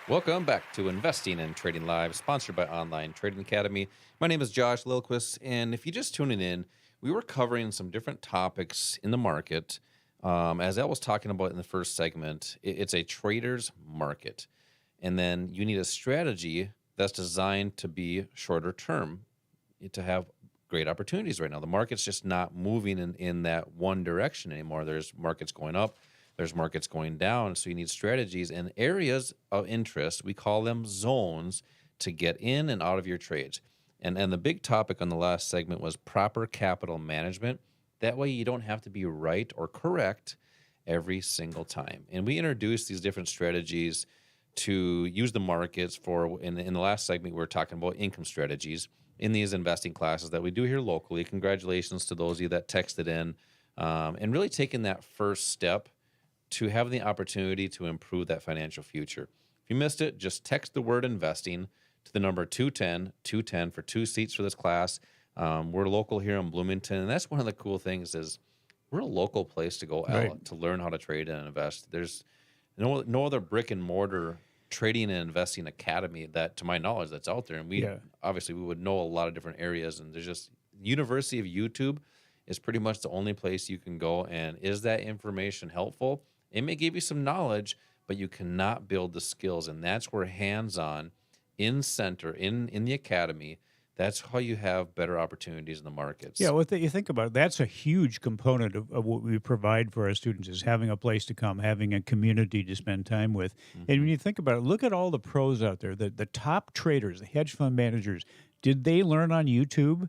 Welcome back to Investing and Trading Live, sponsored by Online Trading Academy. My name is Josh Lilquist, and if you're just tuning in, we were covering some different topics in the market. As I was talking about in the first segment, it's a trader's market, and then you need a strategy that's designed to be shorter term to have great opportunities right now. The market's just not moving in that one direction anymore. There's markets going up, there's markets going down. So you need strategies and areas of interest. We call them zones to get in and out of your trades. And the big topic on the last segment was proper capital management. That way you don't have to be right or correct every single time. And we introduced these different strategies to use the markets for. In the last segment, we were talking about income strategies in these investing classes that we do here locally. Congratulations to those of you that texted in and really taking that first step to have the opportunity to improve that financial future. If you missed it, just text the word investing to the number 210 for 2 seats for this class. We're local here in Bloomington, and that's one of the cool things is we're a local place to go Right. out to learn how to trade and invest. There's no other brick and mortar trading and investing academy that, to my knowledge, that's out there. And we Yeah. obviously we would know a lot of different areas, and there's just University of YouTube is pretty much the only place you can go. And is that information helpful? It may give you some knowledge, but you cannot build the skills. And that's where hands-on, in center, in the academy, that's how you have better opportunities in the markets. Yeah, well, you think about it, that's a huge component of what we provide for our students is having a place to come, having a community to spend time with. And when Mhm. you think about it, look at all the pros out there, the top traders, the hedge fund managers. Did they learn on YouTube?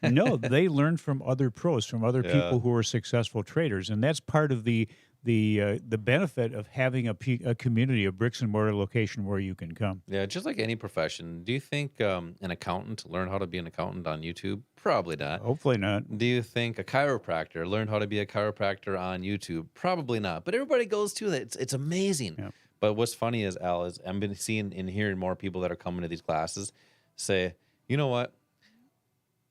No, they learned from other pros, from other Yeah. people who are successful traders, and that's part of the benefit of having a community, a bricks and mortar location where you can come. Yeah, just like any profession. Do you think an accountant learned how to be an accountant on YouTube? Probably not. Hopefully not. Do you think a chiropractor learned how to be a chiropractor on YouTube? Probably not. But everybody goes to that. It's amazing. Yeah. But what's funny is I've been seeing and hearing more people that are coming to these classes say, you know what?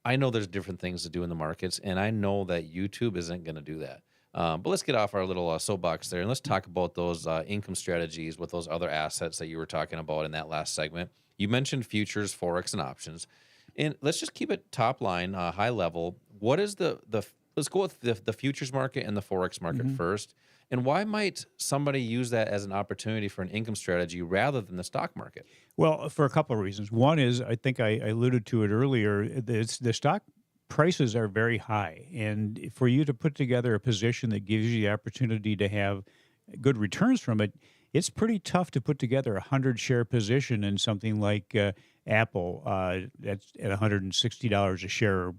I know there's different things to do in the markets, and I know that YouTube isn't going to do that. But let's get off our little soapbox there, and let's talk about those income strategies with those other assets that you were talking about in that last segment. You mentioned futures, forex, and options, and let's just keep it top line, high level. What is the? Let's go with the futures market and the forex market Mhm. first, and why might somebody use that as an opportunity for an income strategy rather than the stock market? Well, for a couple of reasons. One is I think I alluded to it earlier. The stock prices are very high, and for you to put together a position that gives you the opportunity to have good returns from it, it's pretty tough to put together a 100 share position in something like Apple. That's at $160 a share.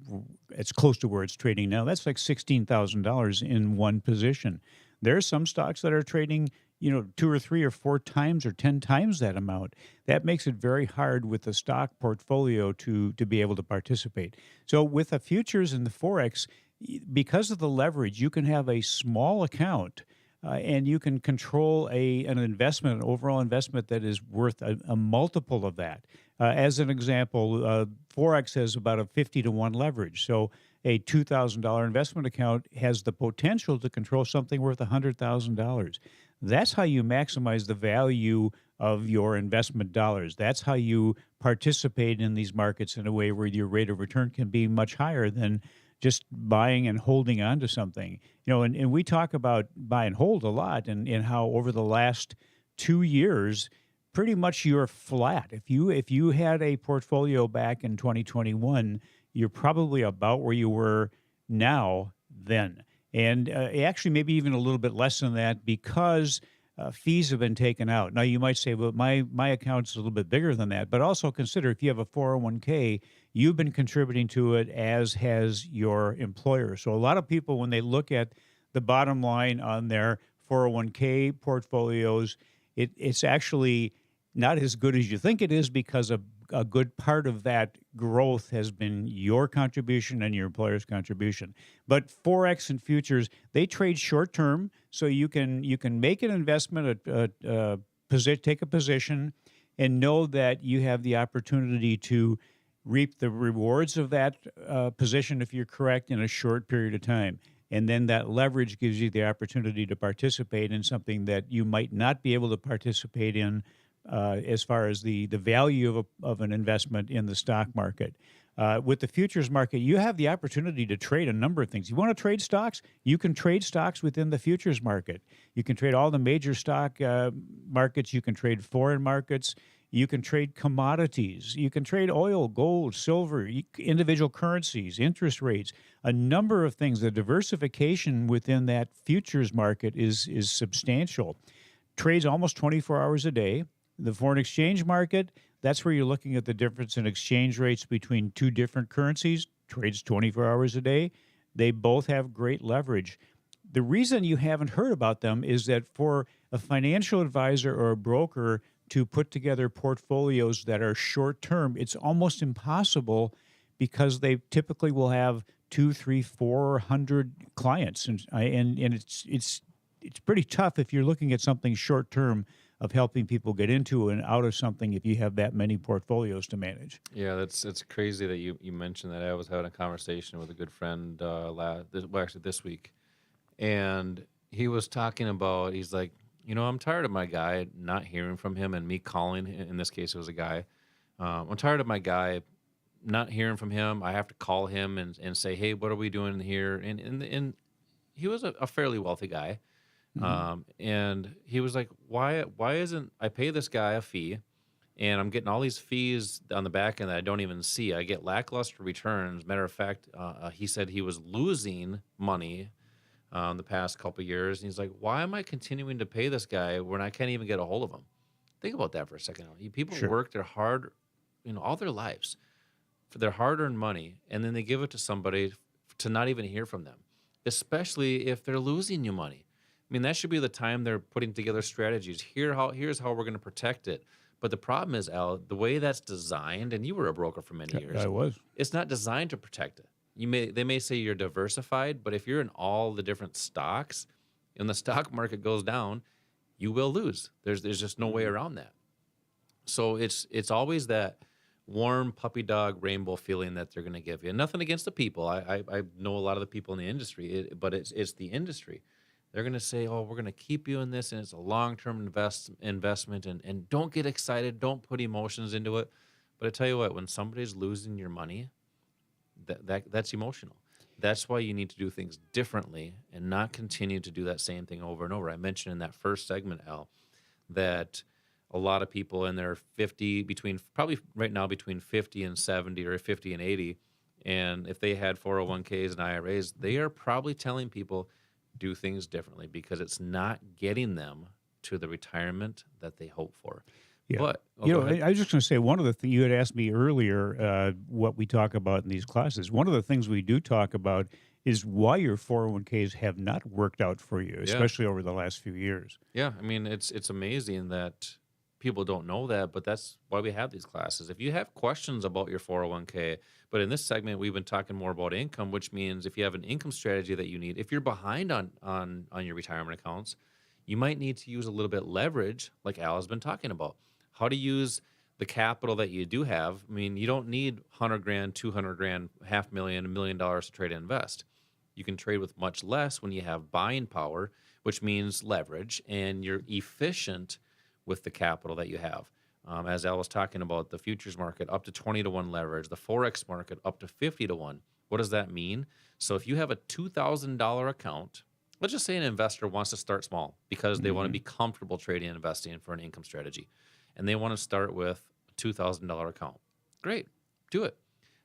It's close to where it's trading now. That's like $16,000 in one position. There are some stocks that are trading, 2 or 3 or 4 times or 10 times that amount. That makes it very hard with the stock portfolio to be able to participate. So with the futures and the forex, because of the leverage, you can have a small account. And you can control an investment, an overall investment that is worth a multiple of that. As an example, Forex has about a 50 to 1 leverage. So a $2,000 investment account has the potential to control something worth $100,000. That's how you maximize the value of your investment dollars. That's how you participate in these markets in a way where your rate of return can be much higher than just buying and holding on to something. And we talk about buy and hold a lot and how over the last 2 years, pretty much you're flat. If you had a portfolio back in 2021, you're probably about where you were now then. And actually maybe even a little bit less than that because fees have been taken out. Now you might say, well, my account's a little bit bigger than that, but also consider if you have a 401k, you've been contributing to it, as has your employer. So a lot of people, when they look at the bottom line on their 401k portfolios, it's actually not as good as you think it is because a good part of that growth has been your contribution and your employer's contribution. But forex and futures, they trade short term, so you can make an investment, take a position, and know that you have the opportunity to reap the rewards of that position, if you're correct, in a short period of time. And then that leverage gives you the opportunity to participate in something that you might not be able to participate in as far as the value of an investment in the stock market. With the futures market, you have the opportunity to trade a number of things. You want to trade stocks? You can trade stocks within the futures market. You can trade all the major stock markets. You can trade foreign markets. You can trade commodities. You can trade oil, gold, silver, individual currencies, interest rates, a number of things. The diversification within that futures market is substantial. Trades almost 24 hours a day. The foreign exchange market, that's where you're looking at the difference in exchange rates between two different currencies, trades 24 hours a day. They both have great leverage. The reason you haven't heard about them is that for a financial advisor or a broker to put together portfolios that are short term, it's almost impossible because they typically will have 2, 3, 400 clients. And it's pretty tough if you're looking at something short term of helping people get into and out of something if you have that many portfolios to manage. Yeah, it's crazy that you mentioned that. I was having a conversation with a good friend actually this week, and he was talking about, he's like, I'm tired of my guy not hearing from him and me calling him. In this case, it was a guy. I'm tired of my guy not hearing from him. I have to call him and say, hey, what are we doing here? And he was a fairly wealthy guy. And he was like, why isn't I pay this guy a fee and I'm getting all these fees on the back end that I don't even see. I get lackluster returns. Matter of fact, he said he was losing money the past couple of years. And he's like, why am I continuing to pay this guy when I can't even get a hold of him? Think about that for a second. People Sure. work their hard, all their lives for their hard-earned money, and then they give it to somebody to not even hear from them, especially if they're losing you money. I mean, that should be the time they're putting together strategies. Here's how we're going to protect it. But the problem is, Al, the way that's designed, and you were a broker for many years. I was. It's not designed to protect it. They may say you're diversified, but if you're in all the different stocks, and the stock market goes down, you will lose. There's just no way around that. So it's always that warm puppy dog rainbow feeling that they're going to give you. And nothing against the people. I know a lot of the people in the industry, but it's the industry. They're going to say, oh, we're going to keep you in this, and it's a long-term investment, and don't get excited. Don't put emotions into it. But I tell you what, when somebody's losing your money, that's emotional. That's why you need to do things differently and not continue to do that same thing over and over. I mentioned in that first segment, Al, that a lot of people in their 50, probably right now between 50 and 70 or 50 and 80, and if they had 401ks and IRAs, they are probably telling people, do things differently because it's not getting them to the retirement that they hope for. Yeah. But I was just going to say, one of the things you had asked me earlier, what we talk about in these classes, one of the things we do talk about is why your 401ks have not worked out for you, especially over the last few years. Yeah, I mean, it's amazing that people don't know that, but that's why we have these classes. If you have questions about your 401k, but in this segment, we've been talking more about income, which means if you have an income strategy that you need, if you're behind on your retirement accounts, you might need to use a little bit leverage, like Al has been talking about. How to use the capital that you do have. I mean, you don't need 100 grand, 200 grand, $500,000, $1 million to trade and invest. You can trade with much less when you have buying power, which means leverage, and you're efficient with the capital that you have. As Al was talking about, the futures market up to 20 to 1 leverage, the Forex market up to 50 to 1. What does that mean? So if you have a $2,000 account, let's just say an investor wants to start small because they want to be comfortable trading and investing for an income strategy, and they want to start with a $2,000 account. Great, do it.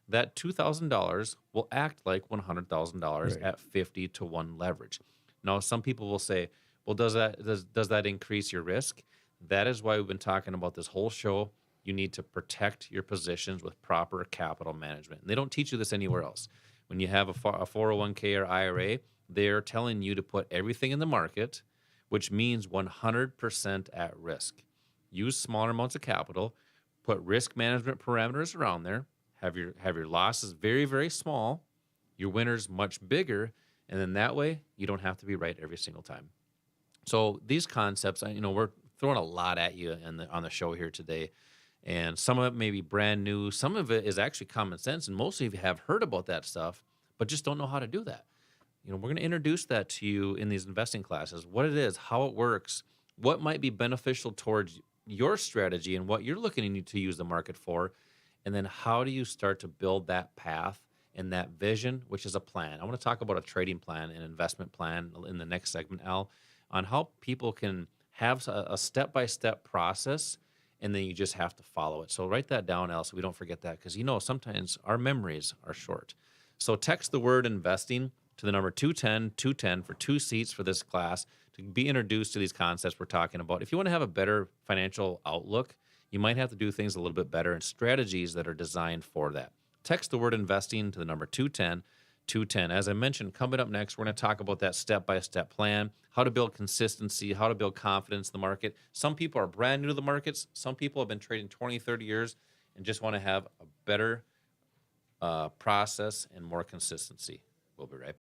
That $2,000 will act like $100,000 at 50 to 1 leverage. Now, some people will say, well, does that increase your risk? That is why we've been talking about this whole show. You need to protect your positions with proper capital management. And they don't teach you this anywhere else. When you have a 401k or IRA, they're telling you to put everything in the market, which means 100% at risk. Use smaller amounts of capital, put risk management parameters around there, have your losses very, very small, your winners much bigger, and then that way you don't have to be right every single time. So these concepts, we're throwing a lot at you on the show here today, and some of it may be brand new. Some of it is actually common sense, and most of you have heard about that stuff, but just don't know how to do that. We're going to introduce that to you in these investing classes, what it is, how it works, what might be beneficial towards your strategy and what you're looking to use the market for. And then how do you start to build that path and that vision, which is a plan? I want to talk about a trading plan and investment plan in the next segment, Al, on how people can have a step-by-step process, and then you just have to follow it. So write that down, Al, so we don't forget that, because sometimes our memories are short. So text the word investing to the number 210 for 2 seats for this class to be introduced to these concepts we're talking about. If you want to have a better financial outlook, you might have to do things a little bit better and strategies that are designed for that. Text the word investing to the number 210. As I mentioned, coming up next, we're going to talk about that step-by-step plan, how to build consistency, how to build confidence in the market. Some people are brand new to the markets. Some people have been trading 20, 30 years and just want to have a better process and more consistency. We'll be right back.